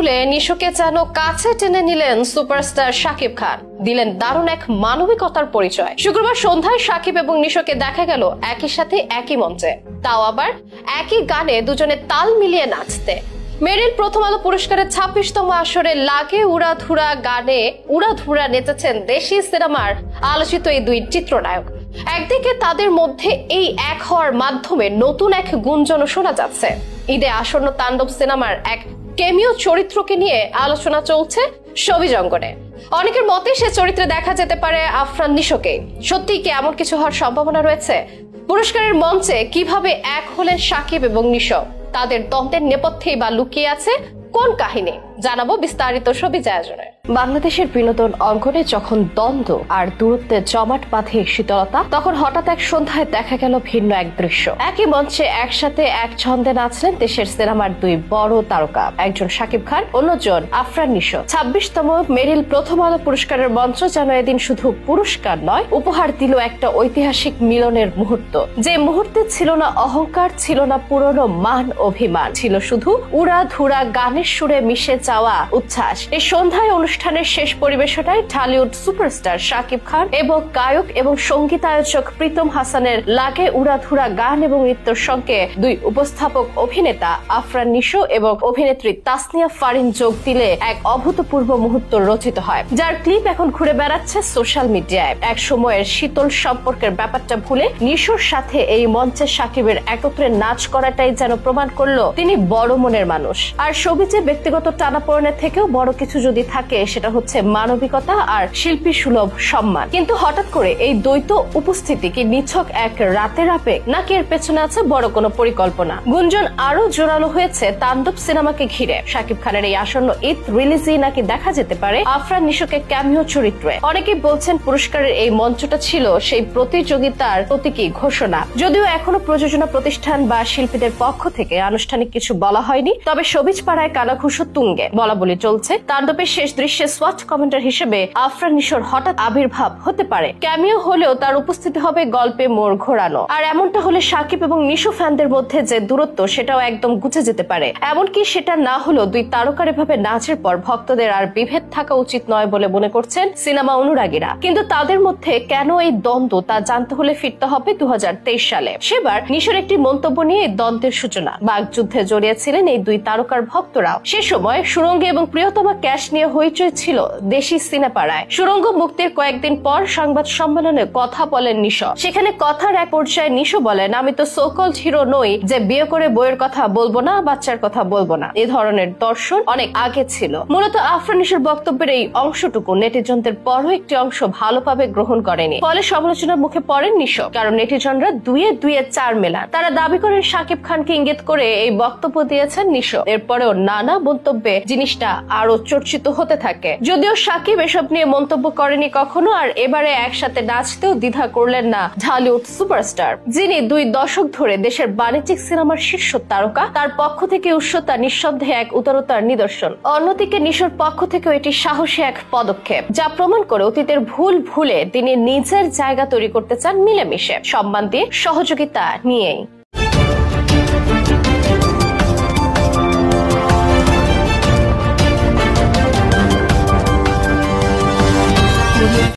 ভুলে নিশোকে যেন কাছে টেনে নিলেন সুপারস্টার শাকিব খান, দিলেন দারুণ এক মানবিকতার পরিচয়। শুক্রবার সন্ধ্যায় শাকিব এবং নিশোকে দেখা গেল একই সাথে একই মঞ্চে, তাও আবার একই গানে দুজনে তাল মিলিয়ে নাচতে। মেরিল প্রথম আলো পুরস্কারের 26তম আসরে লাগে উড়াধুরা গানে উড়াধুরা নেচেছেন দেশি সিনেমার আলোচিত এই দুই চিত্রনায়ক। একদিকে তাদের মধ্যে এই এক হওয়ার মাধ্যমে নতুন এক গুঞ্জনও শোনা যাচ্ছে। ঈদে আসন্ন তাণ্ডব সিনেমার এক কেমিও চরিত্রকে নিয়ে আলোচনা চলছে শোবিজ অঙ্গনে। অনেকের মতে সে চরিত্রে দেখা যেতে পারে আফরান নিশোকে। সত্যি কি এমন কিছু হওয়ার সম্ভাবনা রয়েছে? পুরস্কারের মঞ্চে কিভাবে এক হলেন শাকিব এবং নিশো? তাদের দ্বন্দ্বের নেপথ্যেই বা লুকিয়ে আছে কোন কাহিনী? জানাবো বিস্তারিত শোবিজ আয়োজনে। বাংলাদেশের বিনোদন অঙ্গনে যখন দ্বন্দ্ব আর দূরত্বের জমাট বাঁধে শীতলতা, তখন হঠাৎ এক সন্ধ্যায় দেখা গেল ভিন্ন এক দৃশ্য। একই মঞ্চে একসাথে এক ছন্দে নাচলেন দেশের সিনেমার দুই বড় তারকা, একজন শাকিব খান, অন্যজন আফরান নিশো। 26তম মেরিল প্রথম আলো পুরস্কারের মঞ্চ যেন এদিন শুধু পুরস্কার নয়, উপহার দিল একটা ঐতিহাসিক মিলনের মুহূর্ত। যে মুহূর্তে ছিল না অহংকার, ছিল না পুরনো মান অভিমান, ছিল শুধু উড়াধুরা গানের সুরে মিশে যাওয়া উচ্ছ্বাস। এই সন্ধ্যায় অনুষ্ঠানের শেষ পরিবেশনায় ঢালিউড সুপারস্টার শাকিব খান এবং গায়ক এবং সঙ্গীতায়োজক প্রীতম হাসানের লাগে উড়াধুরা গান এবং নৃত্যের সঙ্গে দুই উপস্থাপক অভিনেতা আফরান নিশো এবং অভিনেত্রী তাসনিয়া ফারিন যোগ দিলে এক অভূতপূর্ব মুহূর্ত রচিত হয়, যার ক্লিপ এখন ঘুরে বেড়াচ্ছে সোশ্যাল মিডিয়ায়। এক সময়ের শীতল সম্পর্কের ব্যাপারটা ভুলে নিশোর সাথে এই মঞ্চে শাকিবের একত্রে নাচ করাটাই যেন প্রমাণ করলো তিনি বড় মনের মানুষ। আর শোবিজে ব্যক্তিগত টানাপোড়েনের থেকেও বড় কিছু যদি থাকে সেটা হচ্ছে মানবিকতা আর শিল্পী সুলভ সম্মান। কিন্তু হঠাৎ করে এই দ্বৈত উপস্থিতি কি নিছক এক রাতের আবেগ, নাকি এর পেছনে আছে বড় কোনো পরিকল্পনা? গুঞ্জন আরো জোরালো হয়েছে তাণ্ডব সিনেমাকে ঘিরে। শাকিব খানের এই আসন্ন ঈদ রিলিজেই নাকি দেখা যেতে পারে আফরান নিশোকে ক্যামিও চরিত্রে। অনেকেই বলছেন পুরস্কারের এই মঞ্চটা ছিল সেই প্রতিযোগিতার প্রতীকী ঘোষণা। যদিও এখনো প্রযোজনা প্রতিষ্ঠান বা শিল্পীদের পক্ষ থেকে আনুষ্ঠানিক কিছু বলা হয়নি, তবে শোবিজ পাড়ায় কানাঘুষো তুঙ্গে। বলা বলি চলছে তাণ্ডবের শেষ দৃশ্যে সোয়াট কমেন্টার হিসেবে আফরান নিশোর হঠাৎ আবির্ভাব হতে পারে। ক্যামিও হলেও তার উপস্থিতি হবে গল্পে মোড় ঘোরানো। আর এমনটা হলে শাকিব এবং নিশো ফ্যানদের মধ্যে যে দূরত্ব সেটাও একদম গুছে যেতে পারে। এমনকি সেটা না হলেও দুই তারকার এভাবে নাচের পর ভক্তদের আর বিভেদ থাকা উচিত নয় বলে মনে করছেন সিনেমা অনুরাগীরা। কিন্তু তাদের মধ্যে কেন এই দ্বন্দ্ব তা জানতে হলে ফিরতে হবে 2023 সালে। সেবার নিশোর একটি মন্তব্য নিয়ে এই দ্বন্দ্বের সূচনা। বাগযুদ্ধে জড়িয়েছিলেন এই দুই তারকার ভক্তরাও। সে সময় সুরঙ্গে এবং প্রিয়তমা ক্যাশ নিয়ে হইচই ছিল দেশি সিনেপাড়ায়। সুরঙ্গ মুক্তির কয়েকদিন পর সংবাদ সম্মেলনে কথা বলেন নিশো। সেখানে কথার এক পর্যায়ে নিশো বলেন, আমি তো সোকল্ড হিরো নই যে বিয়ে করে বইয়ের কথা বলবো না, বাচ্চার কথা বলবো না। এই ধরনের দর্শন অনেক আগে ছিল। মূলত আফরান নিশোর বক্তব্যের এই অংশটুকু নেটিজনদের বড় একটি অংশ ভালোভাবে গ্রহণ করেনি। ফলে সমালোচনার মুখে পড়েন নিশো, কারণ নেটিজনরা দুয়ে দুয়ে চার মেলান। তারা দাবি করেন শাকিব খানকে ইঙ্গিত করে এই বক্তব্য দিয়েছেন নিশো। এরপরেও নানা মন্তব্যে জিনিসটা আরো চর্চিত হতে থাকে। যদিও শাকিব এসব নিয়ে মন্তব্য করেনি কখনো, আর এবারে একসাথে নাচতেও দ্বিধা করলেন না ঢালিউড সুপারস্টার, যিনি 2 দশক ধরে দেশের বাণিজ্যিক সিনেমার শীর্ষ তারকা। তার পক্ষ থেকে উৎসতা নিঃসন্দেহে এক উদারতার নিদর্শন। অন্যদিকে নিশোর পক্ষ থেকে এটি সাহসী এক পদক্ষেপ, যা প্রমাণ করে অতীতের ভুল ভুলে তিনি নিজের জায়গা তৈরি করতে চান মিলেমিশে, সম্মান দিয়ে, সহযোগিতা নিয়েই।